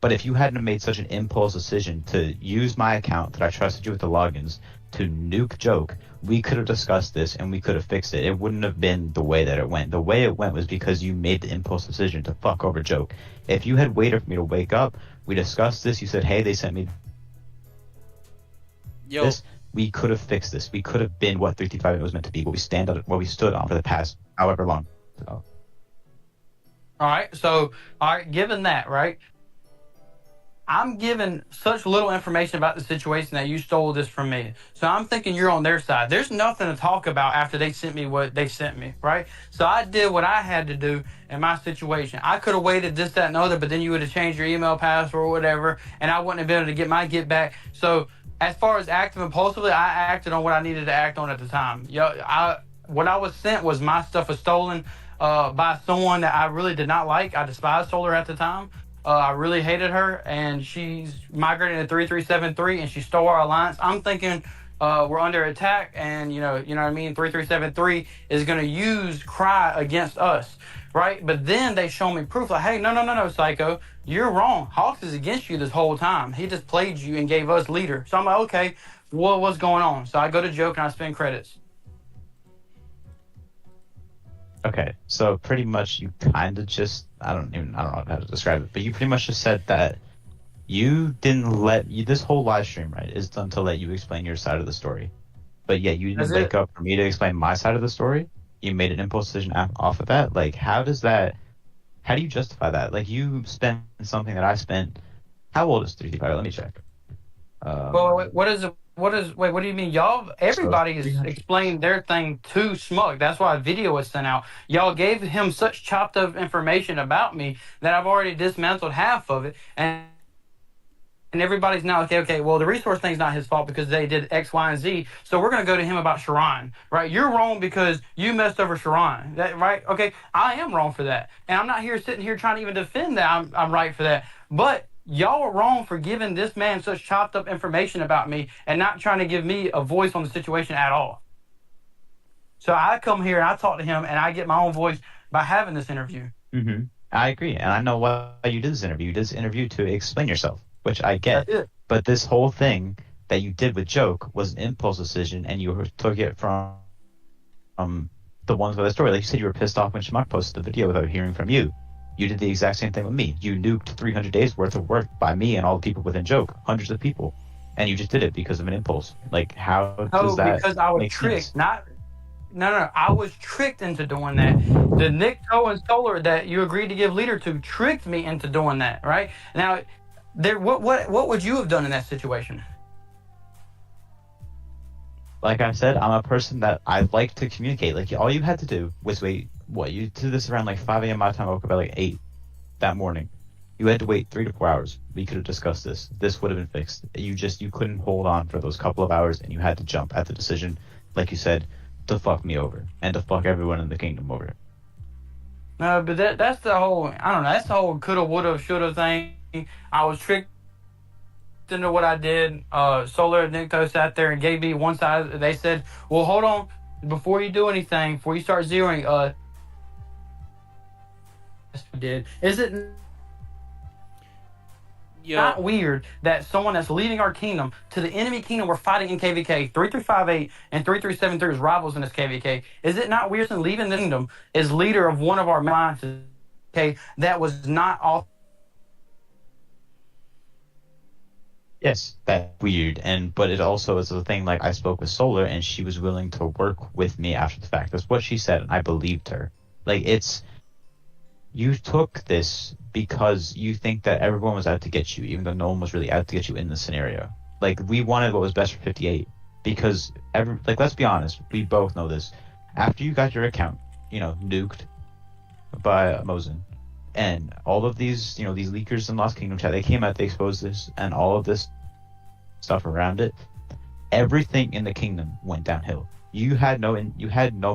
But if you hadn't made such an impulse decision to use my account that I trusted you with the logins to nuke Joke, we could have discussed this and we could have fixed it. It wouldn't have been the way that it went. The way it went was because you made the impulse decision to fuck over Joke. If you had waited for me to wake up, we discussed this, you said, hey, they sent me this, we could have fixed this. We could have been what 335 was meant to be, what we stood on for the past however long. So. All right, given that, right? I'm given such little information about the situation that you stole this from me. So I'm thinking you're on their side. There's nothing to talk about after they sent me what they sent me, right? So I did what I had to do in my situation. I could have waited this, that, and other, but then you would have changed your email password or whatever, and I wouldn't have been able to get my get back. So as far as acting impulsively, I acted on what I needed to act on at the time. What I was sent was my stuff was stolen by someone that I really did not like. I despised Solar at the time. I really hated her, and she's migrated to 3373, and she stole our alliance. I'm thinking we're under attack, and you know what I mean. 3373 is going to use Cry against us, right? But then they show me proof, like, hey, no, Psycho, you're wrong. Hawks is against you this whole time. He just played you and gave us leader. So I'm like, okay, what's going on? So I go to Joke and I spend credits. Okay, so pretty much you kind of just I don't know how to describe it, but you pretty much just said that you didn't let this whole live stream, right, is done to let you explain your side of the story, but yet you didn't wake up for me to explain my side of the story. You made an impulse decision off of that. Like, how do you justify that? Like, you spent something that I spent. How old is 3D5? Let me check. Well, what do you mean? Everybody has explained their thing to Smug. That's why a video was sent out. Y'all gave him such chopped up information about me that I've already dismantled half of it. And everybody's now, okay, well, the resource thing's not his fault because they did X, Y, and Z. So we're going to go to him about Shran, right? You're wrong because you messed over Shran, right? Okay, I am wrong for that. And I'm not sitting here trying to even defend that I'm right for that. But y'all are wrong for giving this man such chopped up information about me and not trying to give me a voice on the situation at all. So I come here and I talk to him and I get my own voice by having this interview. Mm-hmm. I agree. And I know why you did this interview. You did this interview to explain yourself, which I get. But this whole thing that you did with Joke was an impulse decision, and you took it from the ones with the story. Like you said, you were pissed off when Shmuck posted the video without hearing from you. You did the exact same thing with me. You nuked 300 days worth of work by me and all the people within Joke, hundreds of people, and you just did it because of an impulse. Like, how does that? Because I was tricked. No. I was tricked into doing that. The Nick Toe and Solar that you agreed to give leader to tricked me into doing that. Right now, what would you have done in that situation? Like I said, I'm a person that I like to communicate. Like, all you had to do was wait. You did this around like 5 a.m. my time. I woke up at like 8 that morning. You had to wait 3 to 4 hours. We could have discussed this. This would have been fixed. You couldn't hold on for those couple of hours, and you had to jump at the decision, like you said, to fuck me over and to fuck everyone in the kingdom over. No, but that's the whole. I don't know. That's the whole coulda, woulda, shoulda thing. I was tricked into what I did. Solar and Nikto sat there and gave me one side. They said, "Well, hold on, before you do anything, before you start zeroing, did is it not weird that someone that's leading our kingdom to the enemy kingdom we're fighting in KVK, 3358 and 3373 is rivals in this KVK? Is it not weird that leaving the kingdom as leader of one of our alliances, okay, that was not all? Yes, that's weird, but it also is a thing. Like, I spoke with Solar, and she was willing to work with me after the fact. That's what she said, and I believed her. Like, you took this because you think that everyone was out to get you, even though no one was really out to get you in this scenario. Like, we wanted what was best for 58, because let's be honest, we both know this. After you got your account, nuked by Mosin, and all of these, these leakers in Lost Kingdom chat, they came out, they exposed this, and all of this stuff around it, everything in the kingdom went downhill. You had no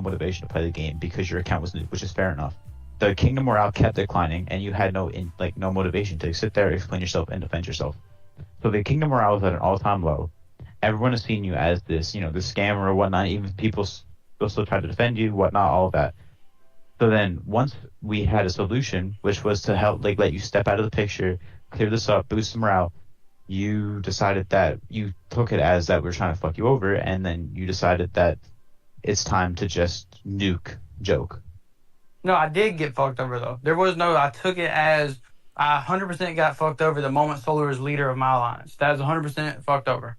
motivation to play the game because your account was nuked, which is fair enough. The kingdom morale kept declining, and you had no motivation to sit there, explain yourself, and defend yourself. So the kingdom morale was at an all-time low. Everyone is seeing you as this, this scammer or whatnot. Even people still try to defend you, whatnot, all of that. So then, once we had a solution, which was to help, let you step out of the picture, clear this up, boost the morale, you decided that you took it as that we're trying to fuck you over, and then you decided that it's time to just nuke Joke. No, I did get fucked over, though. I took it as I 100% got fucked over the moment Solar is leader of my alliance. That is 100% fucked over.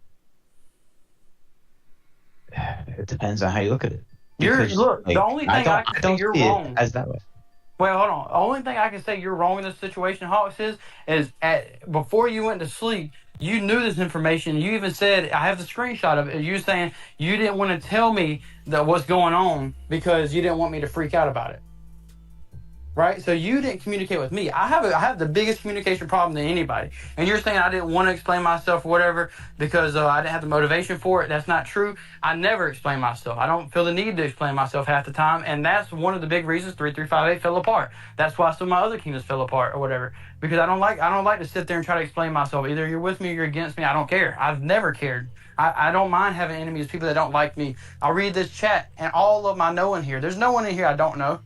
It depends on how you look at it. The only thing I can say you're wrong. As that way. Well, hold on. The only thing I can say you're wrong in this situation, Hawks, is before you went to sleep, you knew this information. You even said, I have the screenshot of it. You saying you didn't want to tell me that what's going on because you didn't want me to freak out about it. Right? So you didn't communicate with me. I have the biggest communication problem than anybody. And you're saying I didn't want to explain myself or whatever because I didn't have the motivation for it. That's not true. I never explain myself. I don't feel the need to explain myself half the time. And that's one of the big reasons 3358 fell apart. That's why some of my other kingdoms fell apart or whatever. Because I don't like to sit there and try to explain myself. Either you're with me or you're against me. I don't care. I've never cared. I don't mind having enemies, people that don't like me. I'll read this chat and all of my know in here. There's no one in here I don't know.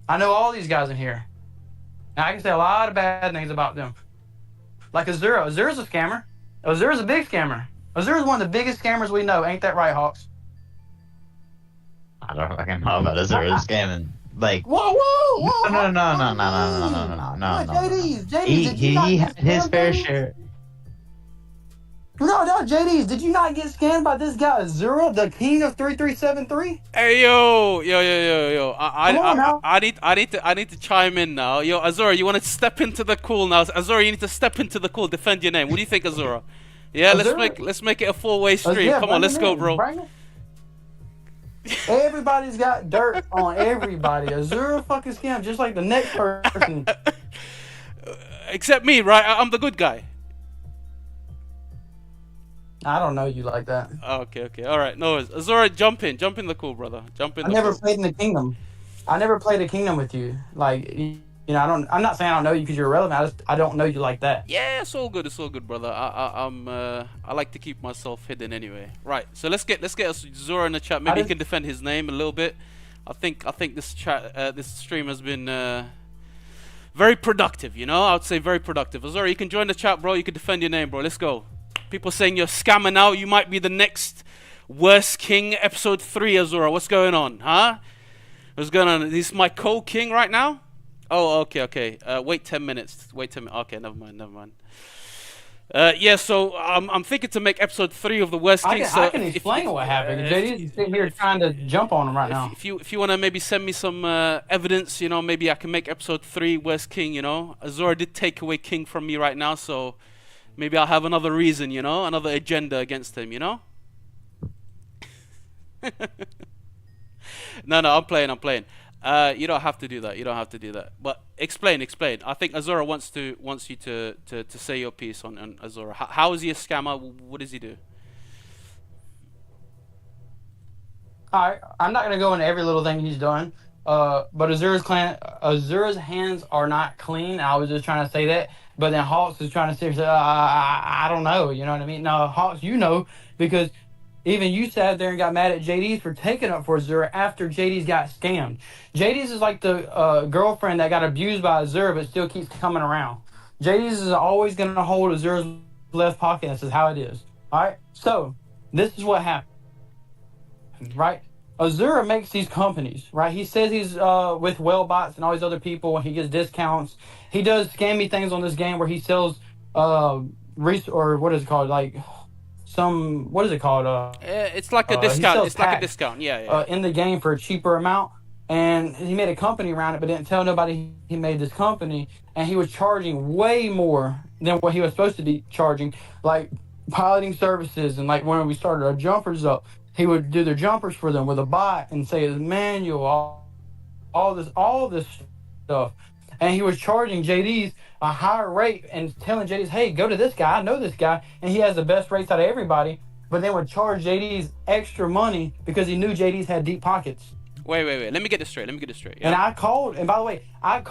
I know all these guys in here. Now, I can say a lot of bad things about them. Like Azora. Azora's a scammer. Azora's a big scammer. Azora's one of the biggest scammers we know. Ain't that right, Hawks? I don't fucking know about Azora scamming. Like, whoa, whoa. No. JD's, He had his fair share. No, JD's. Did you not get scammed by this guy Azora, the king of 3373? Hey yo. Come on now. I need to chime in now. Yo, Azora, you want to step into the cool now? Azora, you need to step into the cool. Defend your name. What do you think, Azora? Yeah, Azora? let's make it a 4-way stream. Yeah, Come on, let's go, bro. Everybody's got dirt on everybody. Azora fucking scam, just like the next person. Except me, right? I'm the good guy. I don't know you like that. Okay. All right. No worries. Azora, jump in the cool, brother. Jump in. I never played in the kingdom. I never played a kingdom with you. Like, you know, I'm not saying I don't know you because you're irrelevant. I don't know you like that. Yeah, it's all good, brother. I like to keep myself hidden anyway. Right. So let's get Azora in the chat. Maybe he can defend his name a little bit. I think this chat, this stream has been very productive. You know, I would say very productive. Azora, you can join the chat, bro. You can defend your name, bro. Let's go. People saying you're scamming now. You might be the next worst king. Episode 3, Azora. What's going on, huh? What's going on? Is my co-king right now? Oh, okay. Wait 10 minutes. Okay, never mind. Yeah, so I'm thinking to make episode 3 of the worst king. I can explain what happened. JD's sitting here trying to jump on him right now. If you want to maybe send me some evidence, you know, maybe I can make episode 3 worst king. You know, Azora did take away king from me right now, so. Maybe I'll have another reason, you know, another agenda against him, you know? No, I'm playing. You don't have to do that. But explain. I think Azora wants you to say your piece on Azora. How is he a scammer? What does he do? Alright, I'm not gonna go into every little thing he's done. But Azora's hands are not clean. I was just trying to say that. But then Hawks is trying to say, I don't know. You know what I mean? No, Hawks, you know, because even you sat there and got mad at JD's for taking up for Azora after JD's got scammed. JD's is like the girlfriend that got abused by Azora but still keeps coming around. JD's is always going to hold Azora's left pocket. This is how it is. All right? So, this is what happened. Right? Azora makes these companies, right? He says he's with Wellbots and all these other people and he gets discounts. He does scammy things on this game where he sells or what is it called? Like what is it called? It's like a discount. It's like a discount. Yeah. In the game for a cheaper amount. And he made a company around it, but didn't tell nobody he made this company. And he was charging way more than what he was supposed to be charging, like piloting services. And like when we started our jumpers up, he would do their jumpers for them with a bot and say the manual, all this stuff. And he was charging JD's a higher rate and telling JD's, hey, go to this guy. I know this guy. And he has the best rates out of everybody. But then would charge JD's extra money because he knew JD's had deep pockets. Wait. Let me get this straight. Yeah. And I called. And by the way, I'm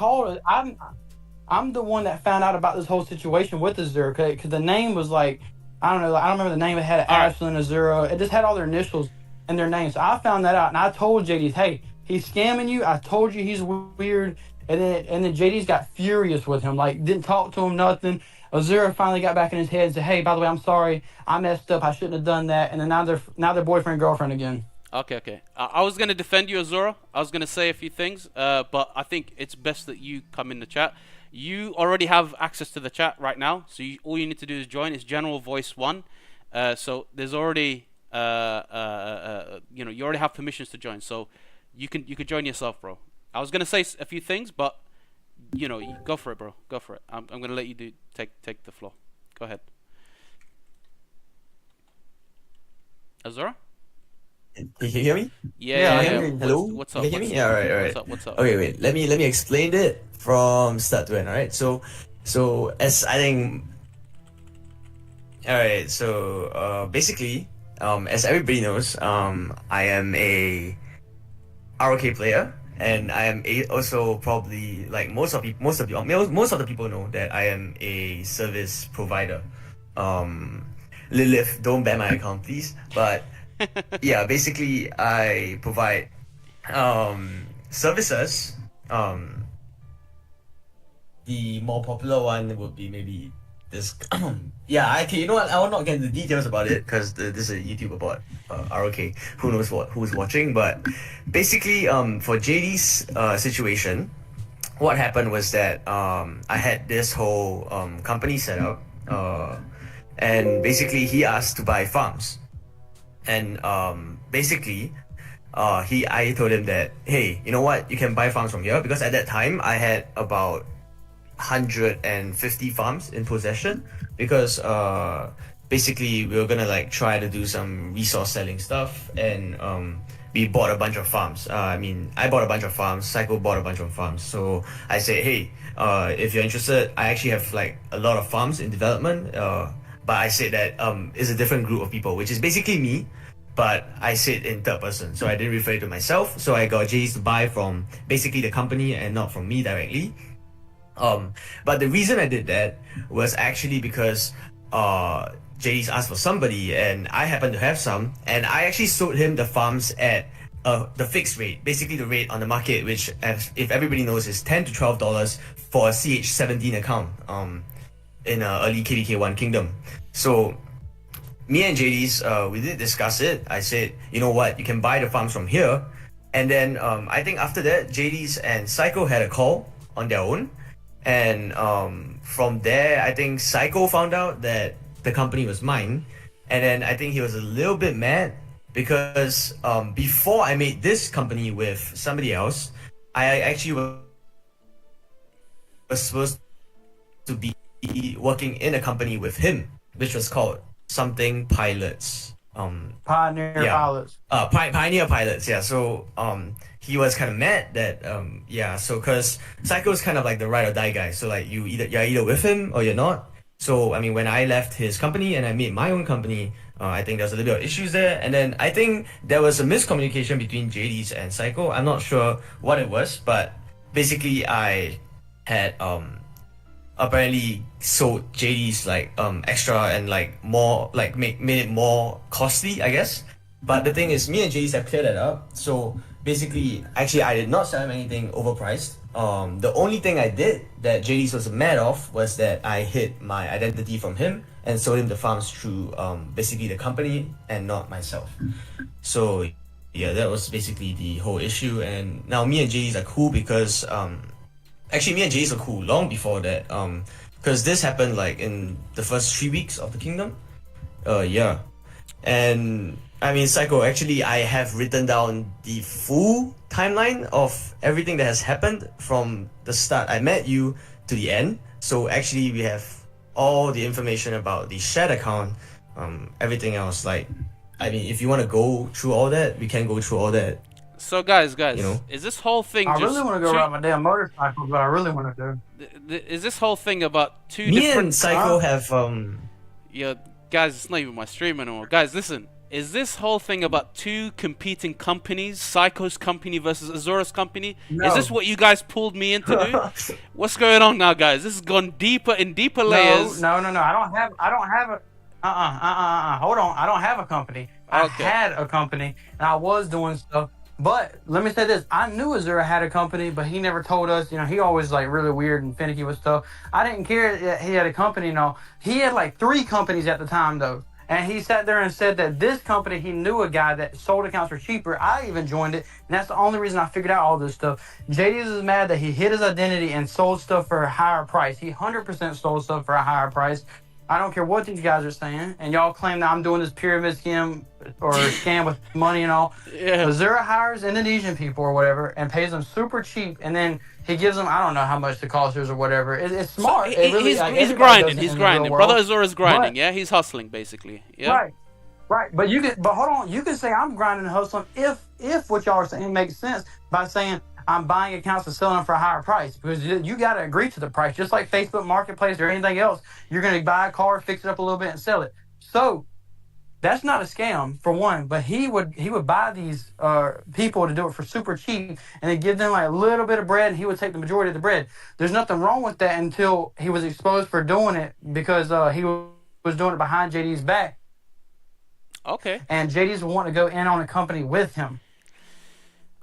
the one that found out about this whole situation with Azora because the name was like, I don't remember the name. It had Ashlyn, Azora. It just had all their initials and their names. So I found that out, and I told JD's, hey, he's scamming you. I told you he's weird. And then JD's got furious with him, like didn't talk to him, nothing. Azora finally got back in his head and said, hey, by the way, I'm sorry. I messed up. I shouldn't have done that. And then now they're boyfriend, girlfriend again. Okay. I was going to defend you, Azora. I was going to say a few things, but I think it's best that you come in the chat. You already have access to the chat right now, so all you need to do is join. It's General Voice 1. So there's already, you already have permissions to join, so you can join yourself, bro. I was gonna say a few things, but Go for it, bro. Go for it. I'm gonna let you take the floor. Go ahead. Azora? Can you hear me? Yeah. Hello? What's up? Can you hear me? Yeah, all right. What's up? Okay, wait. Let me explain it from start to end. All right. So as I think, all right. So basically, as everybody knows, I am a ROK player, and I am also probably like most of the people know that I am a service provider. Lilith, don't ban my account, please. But yeah, basically I provide services. The more popular one would be maybe this. Yeah, okay. You know what? I will not get into details about it because this is a YouTube about ROK. Who knows who's watching? But basically, for JD's situation, what happened was that I had this whole company set up, and basically he asked to buy farms, and basically. I told him that, hey, you know what, you can buy farms from here, because at that time I had about 150 farms in possession, because basically we were gonna like try to do some resource selling stuff, and we bought a bunch of farms. I bought a bunch of farms, Psycho bought a bunch of farms, so I said, hey, if you're interested, I actually have like a lot of farms in development, but I said that it's a different group of people, which is basically me, but I said in third person, so I didn't refer to myself. So I got JDs to buy from basically the company and not from me directly. But the reason I did that was actually because JDs asked for somebody, and I happened to have some, and I actually sold him the farms at the fixed rate, basically the rate on the market, which, if everybody knows, is $10 to $12 for a CH17 account in early KDK1 Kingdom. So me and JD's, we did discuss it. I said, you know what, you can buy the farms from here. And then I think after that, JD's and Psycho had a call on their own. And from there, I think Psycho found out that the company was mine. And then I think he was a little bit mad because before I made this company with somebody else, I actually was supposed to be working in a company with him, which was called something Pilots. Pioneer Pilots. Pioneer Pilots, yeah. So he was kind of mad that so because Psycho is kind of like the ride or die guy, so like you're either with him or you're not. So I mean, when I left his company and I made my own company, I think there was a little bit of issues there, and then I think there was a miscommunication between JD's and Psycho. I'm not sure what it was, but basically I had apparently sold JD's like extra and like more, like made it more costly, I guess. But the thing is, me and JD's have cleared that up. So basically, actually, I did not sell him anything overpriced. The only thing I did that JD's was mad of was that I hid my identity from him and sold him the farms through basically the company and not myself. So yeah, that was basically the whole issue. And now me and JD's are cool because actually, me and Jace were cool long before that. Because this happened like in the first 3 weeks of the kingdom. Yeah. And I mean, Psycho, actually, I have written down the full timeline of everything that has happened from the start I met you to the end. So actually, we have all the information about the shared account, everything else. Like, I mean, if you want to go through all that, we can go through all that. So guys, You know? is this whole thing I just really want to go ride my damn motorcycle, but I really want to do. is this whole thing about two Me different and Psycho have Yeah, guys, it's not even my stream anymore. Guys, listen. Is this whole thing about two competing companies, Psycho's company versus Azora's company? No. Is this what you guys pulled me in to do? What's going on now, guys? This has gone deeper layers. No. I don't have a. Hold on. I don't have a company. I Okay. had a company, and I was doing stuff. But let me say this: I knew Azora had a company, but he never told us. You know, he always like really weird and finicky with stuff. I didn't care that he had a company. No, he had like 3 companies at the time though. And he sat there and said that this company, he knew a guy that sold accounts for cheaper. I even joined it, and that's the only reason I figured out all this stuff. JD's is mad that he hid his identity and sold stuff for a higher price. He 100% sold stuff for a higher price. I don't care what these guys are saying, and y'all claim that I'm doing this pyramid scheme or scam with money and all. Yeah. Azora hires Indonesian people or whatever and pays them super cheap, and then he gives them, I don't know how much the cost is or whatever. It's smart. So It really, he's like, grinding. everybody does it He's in the real grinding. world. Brother Azora's grinding. But- Yeah, he's hustling basically. Yeah. Right. Right, but hold on. You can say I'm grinding and hustling if what y'all are saying makes sense by saying I'm buying accounts and selling them for a higher price, because you got to agree to the price, just like Facebook Marketplace or anything else. You're going to buy a car, fix it up a little bit, and sell it. So that's not a scam for one. But he would buy these people to do it for super cheap, and then give them like a little bit of bread, and he would take the majority of the bread. There's nothing wrong with that until he was exposed for doing it, because he was doing it behind JD's back. Okay. And JD's wanting to go in on a company with him.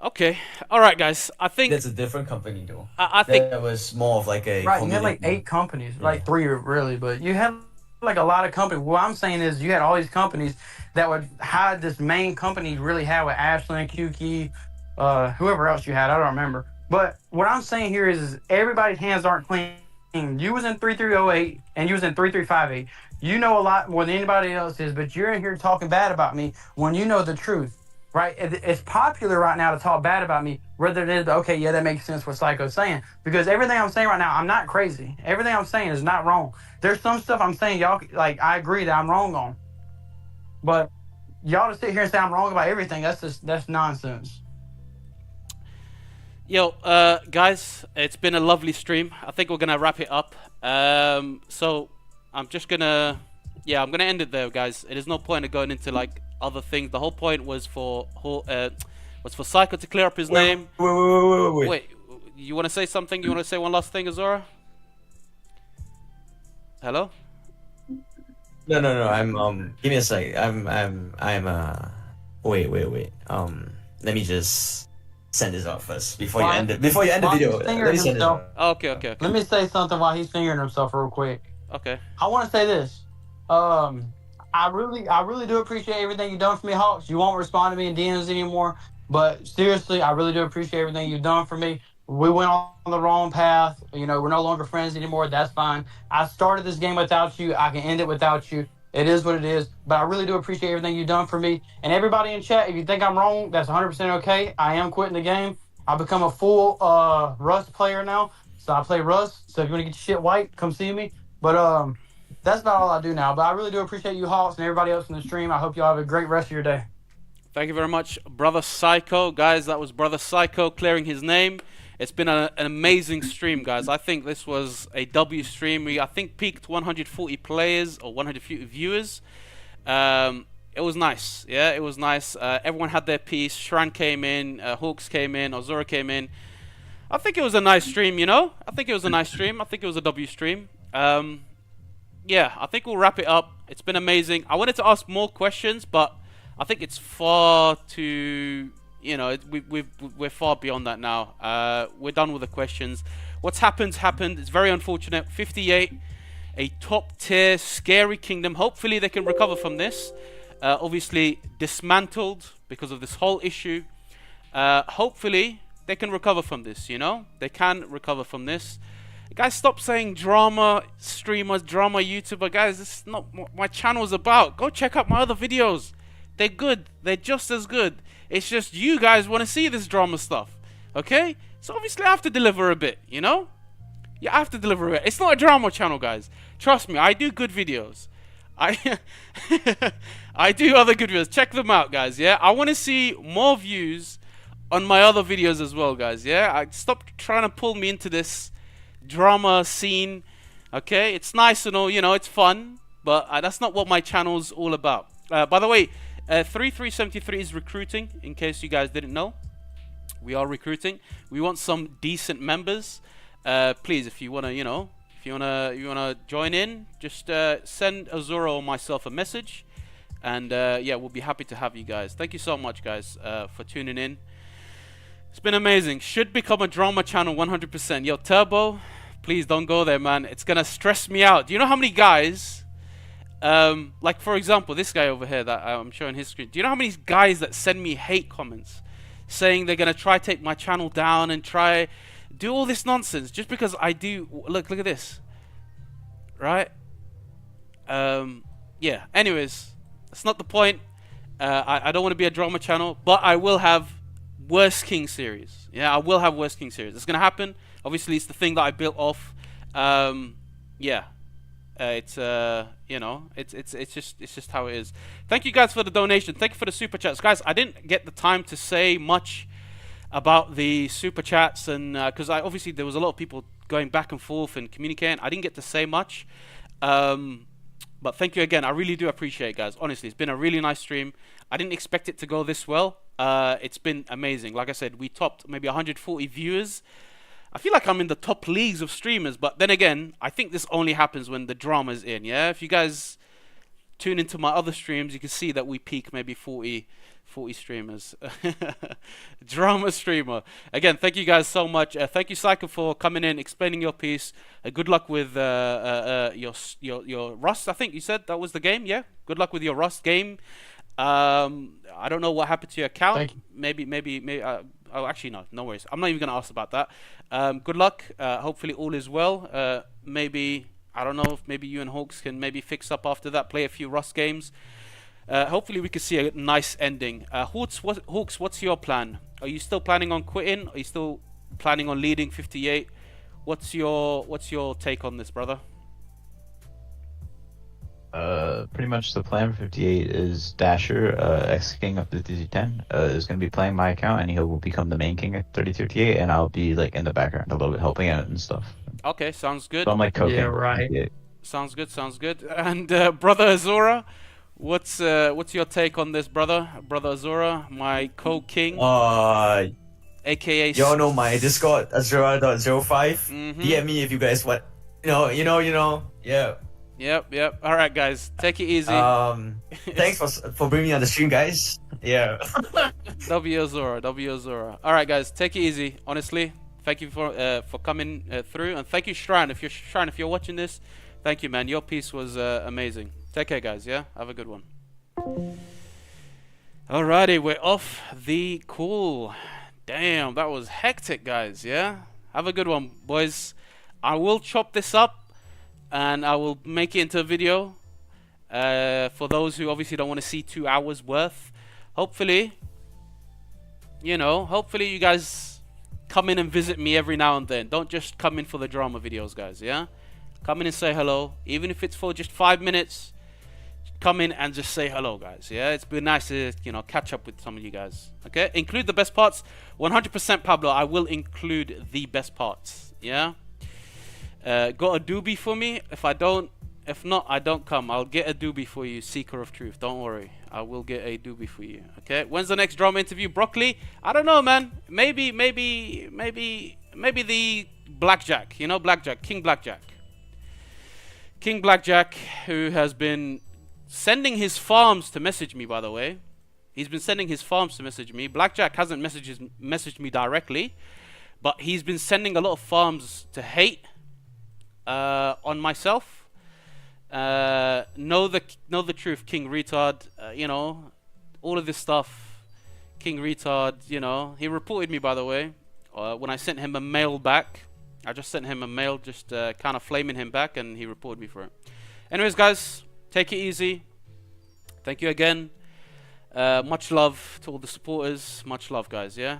Okay. All right, guys. I think That's a different company though. I think that was more of like a Right, you had like community. 8 companies, Yeah. like 3 really, but you had like a lot of companies. What I'm saying is you had all these companies that would hide this main company you really had with Ashland, QK, whoever else you had, I don't remember. But what I'm saying here is everybody's hands aren't clean. You was in 3308 and you was in 3358. You know a lot more than anybody else is, but you're in here talking bad about me when you know the truth, right? It's popular right now to talk bad about me, rather than, okay, yeah, that makes sense what Psycho's saying. Because everything I'm saying right now, I'm not crazy. Everything I'm saying is not wrong. There's some stuff I'm saying, y'all, like, I agree that I'm wrong on. But y'all to sit here and say I'm wrong about everything, that's nonsense. Yo, guys, it's been a lovely stream. I think we're gonna wrap it up. So I'm just gonna, I'm gonna end it there, guys. It is no point of going into like other things. The whole point was for Psycho to clear up his name. Wait. You want to say something? You want to say one last thing, Azora? Hello? No. Give me a sec. Wait. Let me just send this out first before you end it. Before you end the While video, he's let fingering me send this himself- out. Okay. Let me say something while he's fingering himself real quick. Okay. I want to say this. I really do appreciate everything you've done for me, Hawks. You won't respond to me in DMs anymore, but seriously, I really do appreciate everything you've done for me. We went on the wrong path. You know, we're no longer friends anymore. That's fine. I started this game without you. I can end it without you. It is what it is. But I really do appreciate everything you've done for me. And everybody in chat, if you think I'm wrong, that's 100% okay. I am quitting the game. I've become a full Rust player now. So I play Rust. So if you want to get your shit white, come see me. But that's about all I do now. But I really do appreciate you, Hawks, and everybody else in the stream. I hope you all have a great rest of your day. Thank you very much, Brother Psycho. Guys, that was Brother Psycho clearing his name. It's been an amazing stream, guys. I think this was a W stream. I think peaked 140 players or 140 viewers. It was nice. Yeah, it was nice. Everyone had their piece. Shran came in. Hawks came in. Azora came in. I think it was a nice stream, you know? I think it was a nice stream. I think it was a W stream. Yeah, I think we'll wrap it up. It's been amazing. I wanted to ask more questions, but I think it's far too... You know, we're far beyond that now. We're done with the questions. What's happened. It's very unfortunate. 58, a top tier, scary kingdom. Hopefully they can recover from this. Obviously dismantled because of this whole issue. Hopefully they can recover from this, you know? They can recover from this. Guys, stop saying drama streamers, drama YouTuber. Guys, this is not what my channel is about. Go check out my other videos. They're good. They're just as good. It's just you guys want to see this drama stuff, okay? So obviously I have to deliver a bit, you know? Yeah, I have to deliver a bit. It's not a drama channel, guys. Trust me, I do good videos. I do other good videos. Check them out, guys, yeah? I want to see more views on my other videos as well, guys, yeah? Stop trying to pull me into this drama scene, okay? It's nice and all, you know, it's fun, but that's not what my channel's all about. By the way, 3373 is recruiting, in case you guys didn't know. We are recruiting. We want some decent members. Please, if you want to, you know, if you want to join in, just send Azora or myself a message. And yeah, we'll be happy to have you guys. Thank you so much, guys, for tuning in. It's been amazing. Should become a drama channel 100%. Yo, Turbo, please don't go there, man. It's going to stress me out. Do you know how many guys... like for example, this guy over here that I'm showing his screen. Do you know how many guys that send me hate comments saying they're gonna try take my channel down and try do all this nonsense just because I do? Look at this, right? Yeah. Anyways, that's not the point. I don't want to be a drama channel, but I will have Worst King series. Yeah, I will have Worst King series. It's gonna happen. Obviously, it's the thing that I built off. Yeah. It's you know, it's just how it is. Thank you guys for the donation. Thank you for the super chats, guys. I didn't get the time to say much about the super chats, and because obviously there was a lot of people going back and forth and communicating. I didn't get to say much, but thank you again. I really do appreciate it, guys. Honestly, it's been a really nice stream. I didn't expect it to go this well. It's been amazing. Like I said, we topped maybe 140 viewers. I feel like I'm in the top leagues of streamers, but then again, I think this only happens when the drama's in, yeah? If you guys tune into my other streams, you can see that we peak maybe 40 streamers. Drama streamer. Again, thank you guys so much. Thank you, Psycho, for coming in, explaining your piece. Good luck with your Rust, I think you said that was the game, yeah? Good luck with your Rust game. I don't know what happened to your account. Thank you. Maybe oh, actually, no worries. I'm not even going to ask about that. Good luck. Hopefully all is well. Maybe, I don't know if maybe you and Hawks can maybe fix up after that, play a few Rust games. Hopefully we can see a nice ending. Hawks, what's your plan? Are you still planning on quitting? Are you still planning on leading 58? What's your take on this, brother? Pretty much the plan for 58 is Dasher, X-King up to 3010, is going to be playing my account, and he will become the main king at 3058, and I'll be like in the background a little bit helping out and stuff. Okay, sounds good. So I'm like co-king. Yeah, right. 58. Sounds good. And brother Azora, what's your take on this, brother? Brother Azora, my co-king, aka. Y'all know my Discord, Azora.05. DM me if you guys want. You know. Yeah. Yep. All right, guys, take it easy. Thanks for bringing me on the stream, guys. Yeah. W Azora. All right, guys, take it easy. Honestly, thank you for coming through, and thank you, Shran. If you're watching this, thank you, man. Your piece was amazing. Take care, guys. Yeah, have a good one. Alrighty, we're off the call. Damn, that was hectic, guys. Yeah, have a good one, boys. I will chop this up, and I will make it into a video for those who obviously don't want to see 2 hours worth. Hopefully you guys come in and visit me every now and then. Don't just come in for the drama videos, guys, yeah? Come in and say hello. Even if it's for just 5 minutes, come in and just say hello, guys, yeah? It's been nice to, catch up with some of you guys, okay? Include the best parts. 100% Pablo, I will include the best parts, yeah? Got a doobie for me? If not, I don't come. I'll get a doobie for you, Seeker of Truth. Don't worry. I will get a doobie for you. Okay. When's the next drama interview? Broccoli? I don't know, man. Maybe the Blackjack. Blackjack. King Blackjack. King Blackjack, who has been sending his farms to message me, by the way. He's been sending his farms to message me. Blackjack hasn't messaged me directly, but he's been sending a lot of farms to hate on myself. Know the truth, King Retard. All of this stuff, King Retard. He reported me, by the way, when I sent him a mail back. I just sent him a mail, just kind of flaming him back, and he reported me for it. Anyways, guys, take it easy. Thank you again. Much love to all the supporters. Much love, guys. Yeah.